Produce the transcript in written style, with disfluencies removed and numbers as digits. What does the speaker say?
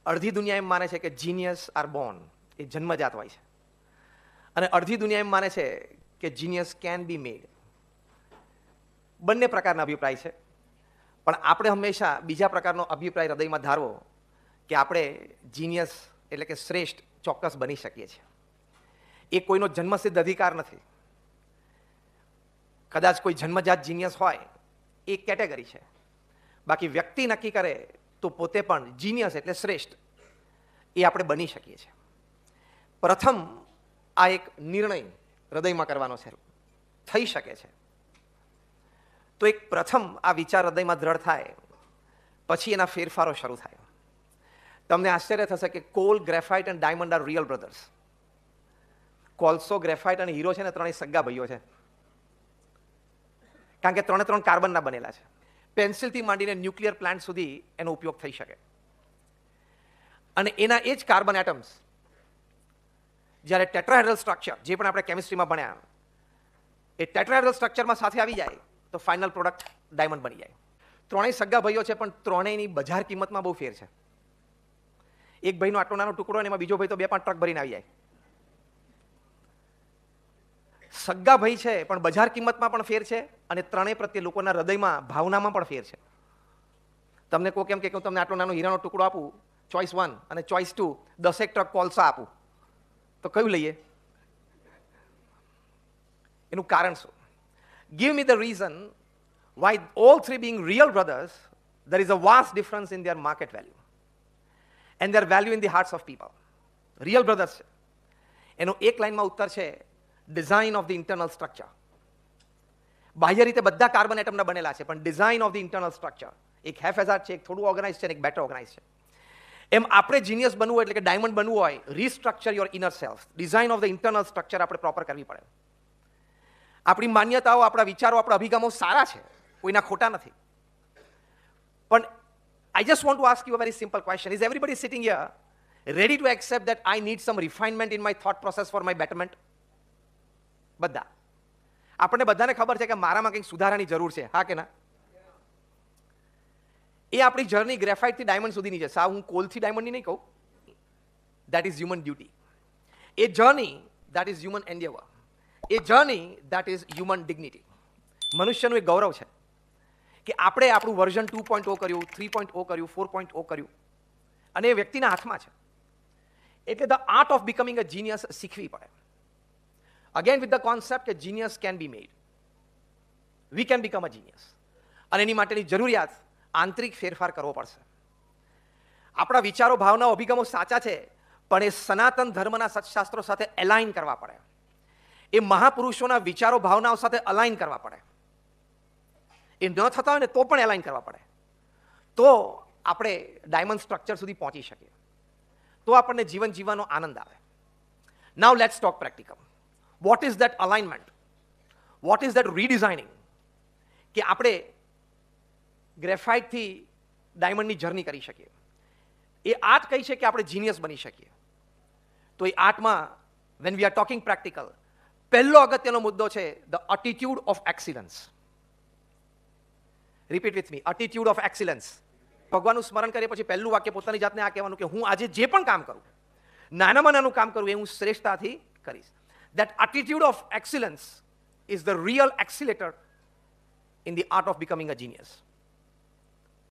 અડધી દુનિયા એમ માને છે કે જીનિયસ આર બોર્ન, એ જન્મજાત હોય છે, અને અડધી દુનિયા એમ માને છે કે જીનિયસ કેન બી મેડ. બંને પ્રકારના અભિપ્રાય છે, પણ આપણે હંમેશા બીજા પ્રકારનો અભિપ્રાય હૃદયમાં ધારવો કે આપણે જીનિયસ એટલે કે શ્રેષ્ઠ ચોક્કસ બની શકીએ છીએ. એ કોઈનો જન્મસિદ્ધ અધિકાર નથી. કદાચ કોઈ જન્મજાત જીનિયસ હોય એ કેટેગરી છે, બાકી વ્યક્તિ નક્કી કરે તો પોતે પણ જીનિયસ એટલે શ્રેષ્ઠ એ આપણે બની શકીએ છીએ. પ્રથમ આ એક નિર્ણય હૃદયમાં કરવાનો છે, થઈ શકે છે. તો એક પ્રથમ આ વિચાર હૃદયમાં દ્રઢ થાય પછી એના ફેરફારો શરૂ થાય. તમને આશ્ચર્ય થશે કે કોલ, ગ્રેફાઇટ અને ડાયમંડ આર રિયલ બ્રધર્સ. કોલસો, ગ્રેફાઇટ અને હીરો છે ને, ત્રણેય સગા ભાઈઓ છે, કારણ કે ત્રણે ત્રણ કાર્બનના બનેલા છે. પેન્સિલથી માંડીને ન્યુક્લિયર પ્લાન્ટ સુધી એનો ઉપયોગ થઈ શકે. અને એના એ જ કાર્બન એટમ્સ જ્યારે ટેટ્રાહેડ્રલ સ્ટ્રક્ચર, જે પણ આપણે કેમિસ્ટ્રીમાં ભણ્યા, એ ટેટ્રાહેડ્રલ સ્ટ્રક્ચરમાં સાથે આવી જાય તો ફાઇનલ પ્રોડક્ટ ડાયમંડ બની જાય. ત્રણેય સગા ભાઈઓ છે, પણ ત્રણેયની બજાર કિંમતમાં બહુ ફેર છે. એક ભાઈનો આટલો નાનો ટુકડો અને એમાં બીજો ભાઈ તો 2-5 ટ્રક ભરીને આવી જાય. સગા ભાઈ છે પણ બજાર કિંમતમાં પણ ફેર છે, અને ત્રણેય પ્રત્યે લોકોના હૃદયમાં, ભાવનામાં પણ ફેર છે. તમને કહો કેમ કે હું તમને આટલો નાનો હીરાનો ટુકડો આપું, ચોઇસ 1, અને ચોઇસ 2 10 ટ્રક કોલસા આપું, તો કયું લઈએ? એનું કારણ શું? Give me the reason why all three being real brothers, there is a vast difference in their market value and their value in the hearts of people. Real brothers છે. એનો એક લાઈનમાં ઉત્તર છે design of the internal structure. બાહ્ય રીતે બધા carbon એટમના બનેલા છે, પણ design of the internal structure, એક હેફેઝાર્ડ છે, એક થોડું ઓર્ગેનાઇઝ છે, અને એક બેટર ઓર્ગેનાઇઝ છે. એમ આપણે જીનિયસ બનવું હોય, એટલે કે ડાયમંડ બનવું હોય, restructure your inner self. Design of the internal structure આપણે પ્રોપર કરવી પડે. આપણી માન્યતાઓ, આપણા વિચારો, આપણા અભિગમો સારા છે, કોઈના ખોટા નથી. પણ I just want to ask you a very simple question. Is everybody sitting here ready to accept that I need some refinement in my thought process for my betterment? બધા. આપણને બધાને ખબર છે કે મારામાં કંઈક સુધારાની જરૂર છે, હા કે ના? એ આપણી જર્ની ગ્રેફાઇટથી ડાયમંડ સુધીની છે. સાવ હું કોલથી ડાયમંડની નહીં કહું. That is human duty. A journey that is human endeavor. A journey that is human dignity. મનુષ્યનું એક ગૌરવ છે કે આપણે આપણું વર્ઝન 2.0 કર્યું, 3.0 કર્યું, 4.0 કર્યું, અને એ વ્યક્તિના હાથમાં છે. એટલે the art of becoming a genius શીખવી પડે. અગેન વિથ ધ કોન્સેપ્ટ કે genius can be made. We can become a genius. અને એની માટેની જરૂરિયાત આંતરિક ફેરફાર કરવો પડશે. આપણા વિચારો, ભાવનાઓ, અભિગમો સાચા છે, પણ એ સનાતન ધર્મના સત્શાસ્ત્રો સાથે એલાઇન કરવા પડે. એ મહાપુરુષોના વિચારો, ભાવનાઓ સાથે અલાઇન કરવા પડે. એ ન થતા હોય ને તો પણ એલાઇન કરવા પડે. તો આપણે ડાયમંડ સ્ટ્રક્ચર સુધી પહોંચી શકીએ. તો આપણને જીવન જીવવાનો આનંદ આવે. Now let's talk practical. What is that alignment? What is that redesigning? કે આપણે ગ્રેફાઇટથી ડાયમંડની જર્ની કરી શકીએ. એ આર્ટ કઈ છે કે આપણે જીનિયસ બની શકીએ. તો એ આર્ટમાં when we are talking practical, પહેલો અગત્યનો મુદ્દો છે the attitude of excellence. Repeat with me, attitude of excellence. ભગવાનનું સ્મરણ કરીએ પછી પહેલું વાક્ય પોતાની જાતને આ કહેવાનું કે હું આજે જે પણ કામ કરું, નાનામાં નાનું કામ કરું, એ હું શ્રેષ્ઠતાથી કરીશ. That attitude of excellence is the real accelerator in the art of becoming a genius.